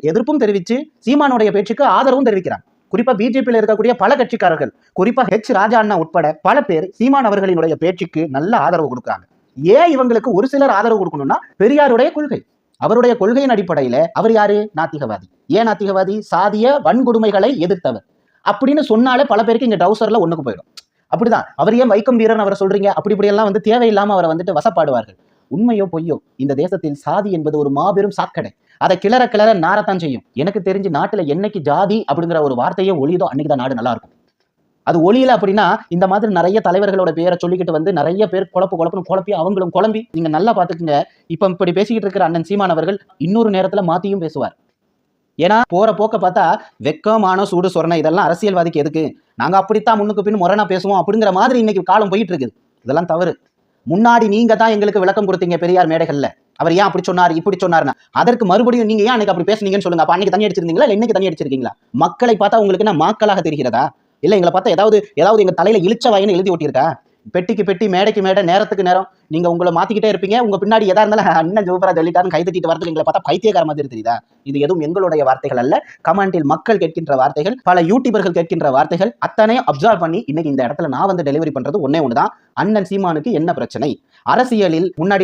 எதிர்ப்பும் தெரிவிச்சு சீமானுடைய பேச்சுக்கு ஆதரவும் தெரிவிக்கிறாங்க. குறிப்பா பிஜேபியில் இருக்கக்கூடிய பல கட்சிக்காரர்கள், குறிப்பா ராஜா அண்ணா உட்பட பல பேர் சீமான் அவர்களினுடைய பேச்சுக்கு நல்ல ஆதரவு கொடுக்குறாங்க. ஏன் இவங்களுக்கு ஒரு சிலர் ஆதரவு கொடுக்கணும்னா, பெரியாருடைய கொள்கை, அவருடைய கொள்கையின் அடிப்படையில அவர் யாரு? நாத்திகவாதி. ஏன் நாத்திகவாதி? சாதிய வன்கொடுமைகளை எதிர்த்தவர் அப்படின்னு சொன்னாலே பல பேருக்கு இங்க டவுசர்ல ஒண்ணுக்கு போயிடும். அப்படிதான் அவர் ஏன் வைக்கம் வீரன் அவரை சொல்றீங்க, அப்படி இப்படி எல்லாம் தேவையில்லாம அவரை வசப்பாடுவார்கள். உண்மையோ பொய்யோ, இந்த தேசத்தில் சாதி என்பது ஒரு மாபெரும் சாக்கடை. அதை கிளற கிளற நாரத்தான் செய்யும். எனக்கு தெரிஞ்சு நாட்டுல என்னைக்கு ஜாதி அப்படிங்கிற ஒரு வார்த்தையே ஒளியுதோ அன்னைக்குதான் நாடு நல்லா இருக்கும். அது ஒளியில அப்படின்னா இந்த மாதிரி நிறைய தலைவர்களோட பேரை சொல்லிக்கிட்டு நிறைய பேர் குழப்பி அவங்களும் குழம்பி. நீங்க நல்லா பாத்துக்குங்க, இப்ப இப்படி பேசிக்கிட்டு இருக்கிற அண்ணன் சீமான் அவர்கள் இன்னொரு நேரத்துல மாத்தியும் பேசுவார். ஏன்னா போற போக்க பார்த்தா வெக்கமான சூடு சொரணை இதெல்லாம் அரசியல்வாதிக்கு எதுக்கு, நாங்க அப்படித்தான் முன்னுக்கு பின் முரணா பேசுவோம் அப்படிங்கிற மாதிரி இன்னைக்கு காலம் போயிட்டு இருக்குது. இதெல்லாம் தவறு. முன்னாடி நீங்க தான் எங்களுக்கு விளக்கம் கொடுத்தீங்க பெரியார் மேடைகள்ல, அவர் ஏன் அப்படி சொன்னார் இப்படி சொன்னாருன்னா, அதற்கு மறுபடியும் நீங்க ஏன் அன்னைக்கு அப்படி பேசுனீங்கன்னு சொல்லுங்க. அப்ப அன்னைக்கு தண்ணி அடிச்சிருந்தீங்களா இல்ல இன்னைக்கு தண்ணி அடிச்சிருக்கீங்களா? மக்களை பார்த்தா உங்களுக்கு என்ன மாக்களாக தெரிகிறதா? இல்ல எங்களை பார்த்தா ஏதாவது எங்க தலையில இழிச்ச வாயின்னு எழுதி ஓட்டியிருக்கா? பெட்டிக்கு பெட்டி மேடைக்கு மேடை நேரத்துக்கு நேரம் நீங்க உங்களை மாத்திக்கிட்டே இருப்பீங்க. உங்க பின்னாடி எதா இருந்தாலும் அண்ணன் ஜோபரா சொல்லிட்டாருன்னு கைதட்டிட்டு வரதுக்கு எங்களை பார்த்தா பைத்தியக்கார மாதிரி தெரியுதா? இது எதுவும் எங்களுடைய வார்த்தைகள் அல்ல, கமெண்டில் மக்கள் கேட்கின்ற வார்த்தைகள், பல யூடியூபர்கள் கேட்கின்ற வார்த்தைகள். அத்தனையும் அப்சர்வ் பண்ணி இன்னைக்கு இந்த இடத்துல நான் டெலிவரி பண்றது ஒன்னே ஒண்ணுதான். அண்ணன் சீமானுக்கு என்ன பிரச்சனை? அரசியலில் முன்னாடி